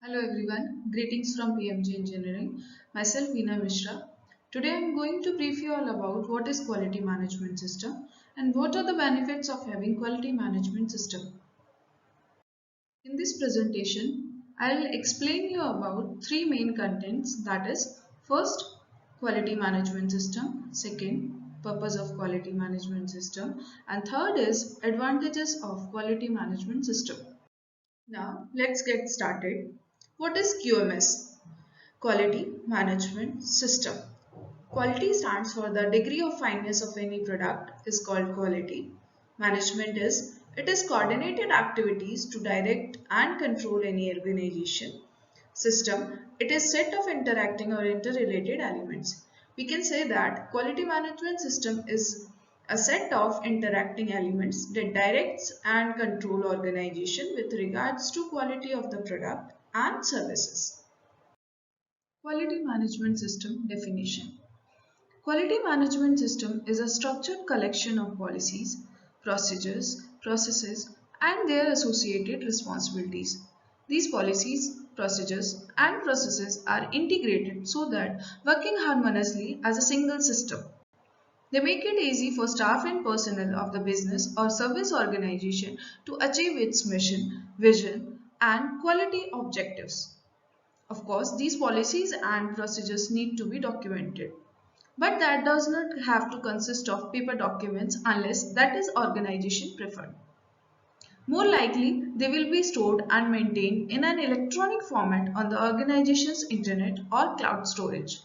Hello everyone, greetings from PMG Engineering. Myself Veena Mishra. Today I am going to brief you all about what is quality management system and what are the benefits of having quality management system. In this presentation, I will explain you about three main contents, that is first, quality management system, second, purpose of quality management system, and third is advantages of quality management system. Now let's get started. What is QMS? Quality Management System. Quality stands for the degree of fineness of any product is called quality. Management is it is coordinated activities to direct and control any organization. System it is set of interacting or interrelated elements. We can say that quality management system is a set of interacting elements that directs and control organization with regards to quality of the product and services. Quality Management System definition. Quality Management System is a structured collection of policies, procedures, processes, and their associated responsibilities. These policies, procedures, and processes are integrated so that working harmoniously as a single system. They make it easy for staff and personnel of the business or service organization to achieve its mission, vision, and quality objectives. Of course, these policies and procedures need to be documented. But that does not have to consist of paper documents unless that is organization preferred. More likely, they will be stored and maintained in an electronic format on the organization's internet or cloud storage.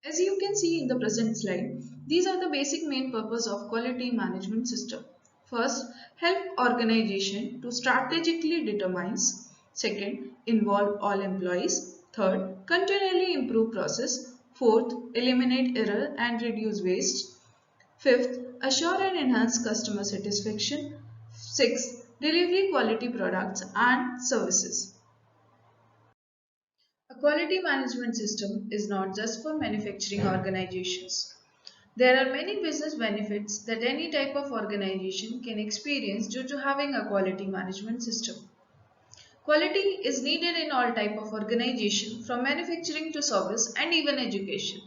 As you can see in the present slide, these are the basic main purpose of quality management system. First, help organization to strategically determines. Second, involve all employees. Third, continually improve process. Fourth, eliminate error and reduce waste. Fifth, assure and enhance customer satisfaction. Sixth, delivery quality products and services. A quality management system is not just for manufacturing organizations. There are many business benefits that any type of organization can experience due to having a quality management system. Quality is needed in all type of organization from manufacturing to service and even education.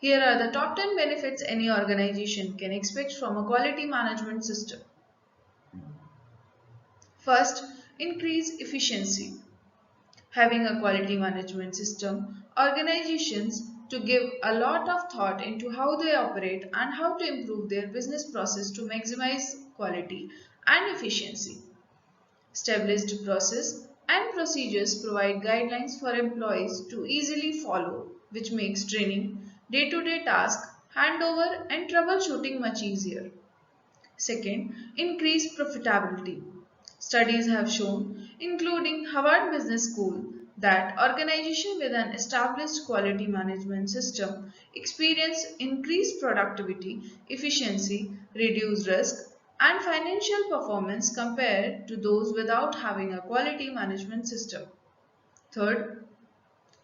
Here are the top 10 benefits any organization can expect from a quality management system. First, increase efficiency. Having a quality management system, organizations to give a lot of thought into how they operate and how to improve their business process to maximize quality and efficiency. Established process and procedures provide guidelines for employees to easily follow, which makes training, day-to-day tasks, handover and troubleshooting much easier. Second, increase profitability. Studies have shown, including Harvard Business School, that organizations with an established quality management system experience increased productivity, efficiency, reduced risk, and financial performance compared to those without having a quality management system. Third,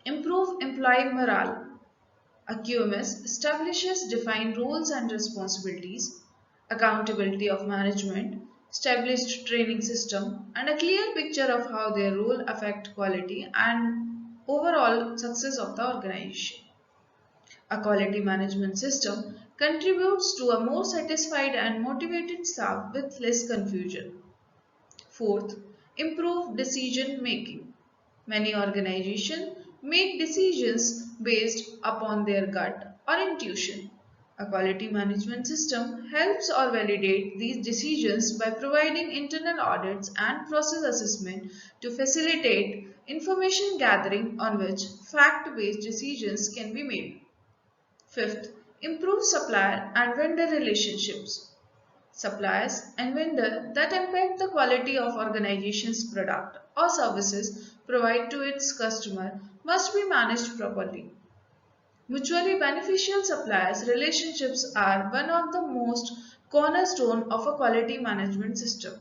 improve employee morale. A QMS establishes defined roles and responsibilities, accountability of management, established training system, and a clear picture of how their role affect quality and overall success of the organization. A quality management system contributes to a more satisfied and motivated staff with less confusion. Fourth, improve decision making. Many organizations make decisions based upon their gut or intuition. A quality management system helps or validates these decisions by providing internal audits and process assessment to facilitate information gathering on which fact-based decisions can be made. Fifth, improve supplier and vendor relationships. Suppliers and vendor that impact the quality of organization's product or services provide to its customer must be managed properly. Mutually beneficial suppliers relationships are one of the most cornerstone of a quality management system.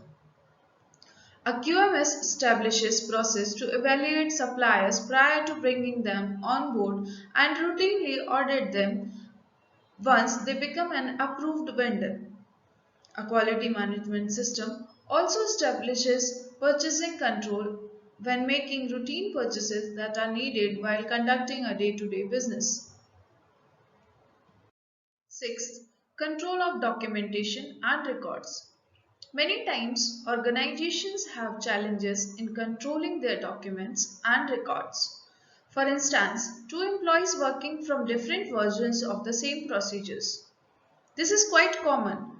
A QMS establishes process to evaluate suppliers prior to bringing them on board and routinely audit them once they become an approved vendor. A quality management system also establishes purchasing control when making routine purchases that are needed while conducting a day-to-day business. Sixth, control of documentation and records. Many times, organizations have challenges in controlling their documents and records. For instance, two employees working from different versions of the same procedures. This is quite common,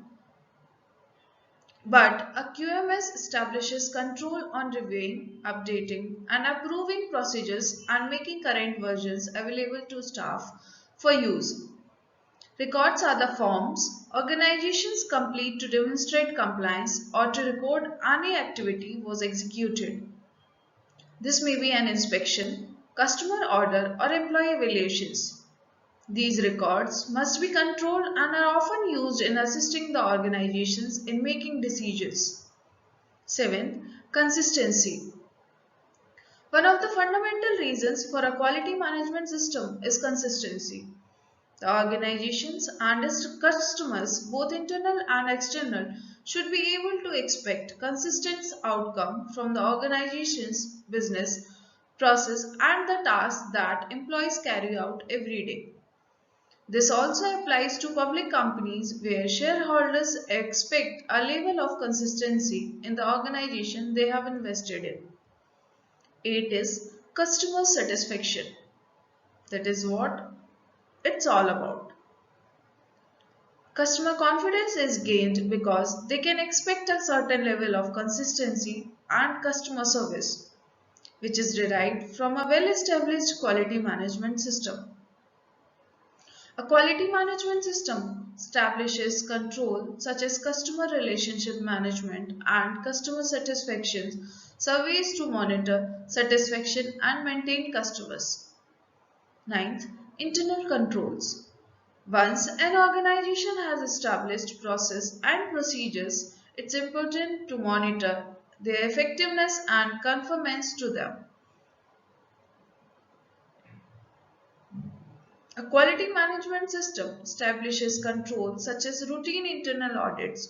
but a QMS establishes control on reviewing, updating, and approving procedures and making current versions available to staff for use. Records are the forms organizations complete to demonstrate compliance or to record any activity was executed. This may be an inspection, customer order, or employee evaluations. These records must be controlled and are often used in assisting the organizations in making decisions. 7. Consistency. One of the fundamental reasons for a quality management system is consistency. The organizations and its customers, both internal and external, should be able to expect consistent outcome from the organization's business process and the tasks that employees carry out every day. This also applies to public companies where shareholders expect a level of consistency in the organization they have invested in. 8 is customer satisfaction. That is what it's all about. Customer confidence is gained because they can expect a certain level of consistency and customer service, which is derived from a well-established quality management system. A quality management system establishes control such as customer relationship management and customer satisfaction surveys to monitor satisfaction and maintain customers. Ninth, internal controls. Once an organization has established process and procedures, it's important to monitor their effectiveness and conformance to them. A quality management system establishes controls such as routine internal audits,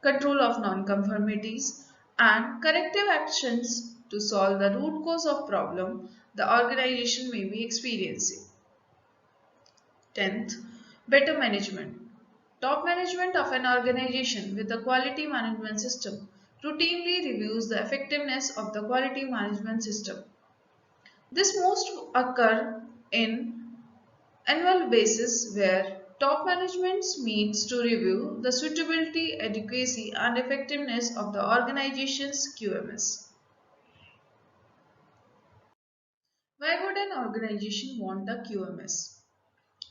control of non-conformities, and corrective actions to solve the root cause of problem the organization may be experiencing. 10th, better management. Top management of an organization with a quality management system routinely reviews the effectiveness of the quality management system. This most occur in annual basis where top management meets to review the suitability, adequacy and effectiveness of the organization's QMS. Why would an organization want a QMS?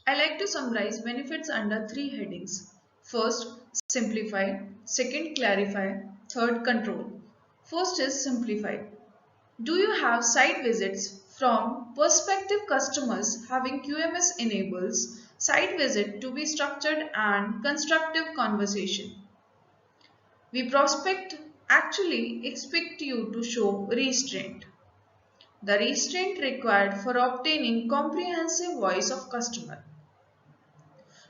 I like to summarize benefits under three headings. First, simplify. Second, clarify. Third, control. First is simplify. Do you have site visits from prospective customers? Having QMS enables site visit to be structured and constructive conversation. We prospect actually expect you to show restraint. The restraint required for obtaining comprehensive voice of customer.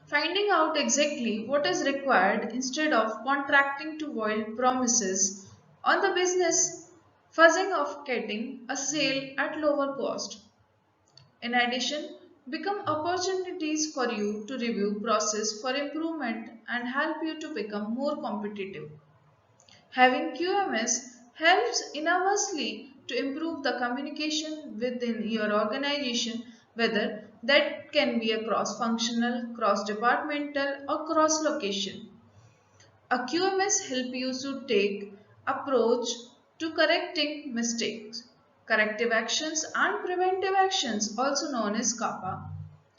Finding out exactly what is required instead of contracting to void promises on the business fuzzing of getting a sale at lower cost. In addition, become opportunities for you to review process for improvement and help you to become more competitive. Having QMS helps enormously to improve the communication within your organization, whether that can be a cross-functional, cross-departmental or cross-location. A QMS help you to take approach to correcting mistakes. Corrective actions and preventive actions, also known as CAPA,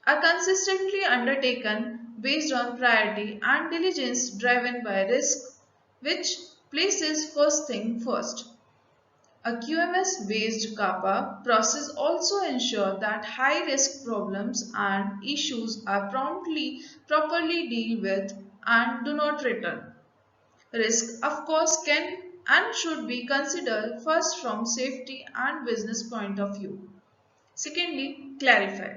are consistently undertaken based on priority and diligence driven by risk, which places first thing first. A QMS-based CAPA process also ensures that high-risk problems and issues are properly dealt with and do not return. Risk, of course, can and should be considered first from safety and business point of view. Secondly, clarify.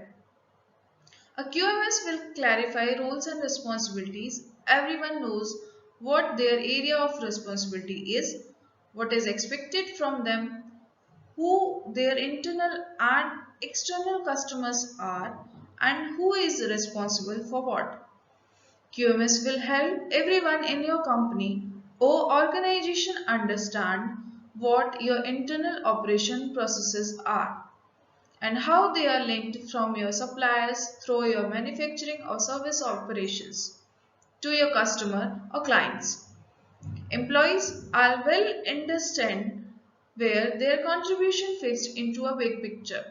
A QMS will clarify roles and responsibilities. Everyone knows what their area of responsibility is, what is expected from them, who their internal and external customers are, and who is responsible for what. QMS will help everyone in your company or organization understand what your internal operation processes are and how they are linked from your suppliers through your manufacturing or service operations to your customer or clients. Employees are well understand where their contribution fits into a big picture.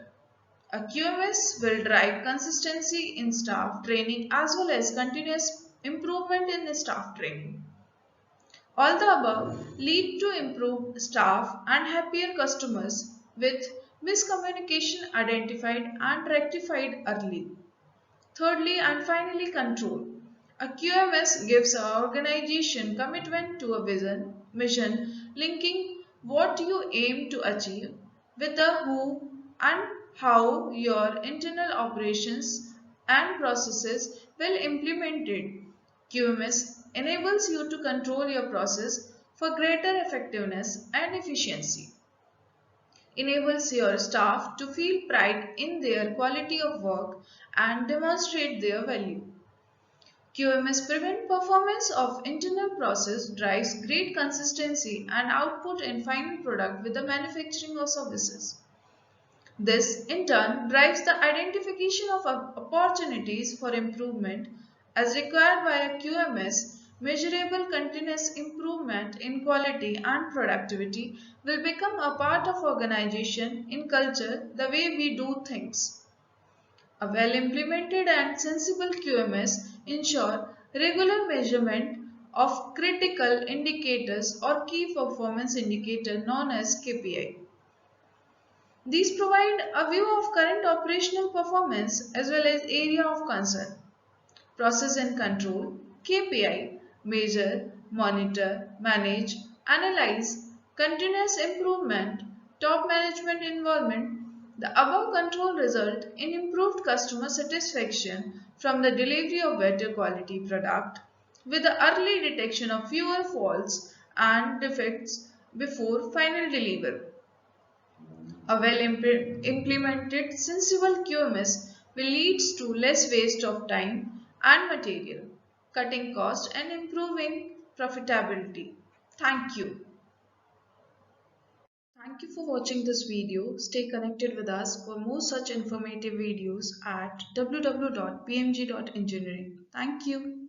A QMS will drive consistency in staff training as well as continuous improvement in the staff training. All the above lead to improved staff and happier customers with miscommunication identified and rectified early. Thirdly and finally, control. A QMS gives an organization commitment to a mission linking what you aim to achieve with the who and how your internal operations and processes will implement it. QMS enables you to control your process for greater effectiveness and efficiency, enables your staff to feel pride in their quality of work and demonstrate their value. QMS prevent performance of internal process, drives great consistency and output in final product with the manufacturing of services. This in turn drives the identification of opportunities for improvement as required by a QMS. Measurable continuous improvement in quality and productivity will become a part of organization in culture, the way we do things. A well-implemented and sensible QMS ensure regular measurement of critical indicators or key performance indicator known as KPI. These provide a view of current operational performance as well as area of concern. Process and control (KPI) measure, monitor, manage, analyze, continuous improvement, top management involvement. The above control result in improved customer satisfaction from the delivery of better quality product with the early detection of fewer faults and defects before final delivery. A well-implemented sensible QMS will lead to less waste of time and material, cutting cost and improving profitability. Thank you. Thank you for watching this video. Stay connected with us for more such informative videos at www.pmg.engineering. Thank you.